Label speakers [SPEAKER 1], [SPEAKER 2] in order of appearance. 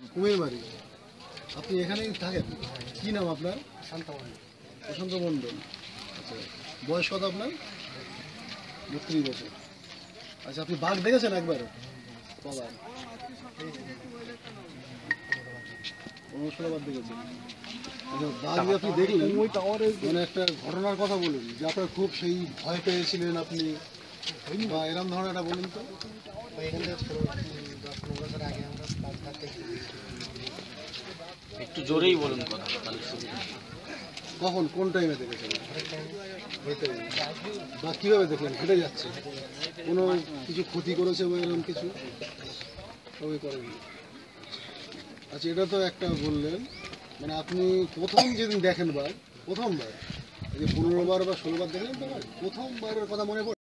[SPEAKER 1] কুমিরবাড়ি। আপনি এখানেই থাকেন? কি নাম আপনার? প্রশান্ত মণ্ডল। আচ্ছা, বয়স কত আপনার? 32 বছর। আচ্ছা, আপনি বাঘ দেখেছেন একবার? কবার? 15-16 বার দেখেছেন। আচ্ছা, বাঘ যে আপনি দেখলেন, মানে একটা ঘটনার কথা বলুন যে আপনার খুব সেই ভয় পেয়েছিলেন আপনি, বা এরকম ধরনের একটা বলুন তো।
[SPEAKER 2] একটু জোরেই বলুন কথা, তাহলে সুবিধা।
[SPEAKER 1] কখন, কোন টাইমে দেখেছেন? বা কীভাবে দেখলেন? হেঁটে যাচ্ছে, কোনো কিছু ক্ষতি করেছে বা এরকম কিছু? সবই করেনি। আচ্ছা, এটা তো একটা বললেন, মানে আপনি প্রথম যেদিন দেখেন বাঘ, প্রথমবার, এই যে 15 বার বা 16 বার দেখলেন তো, প্রথমবারের কথা মনে পড়ে?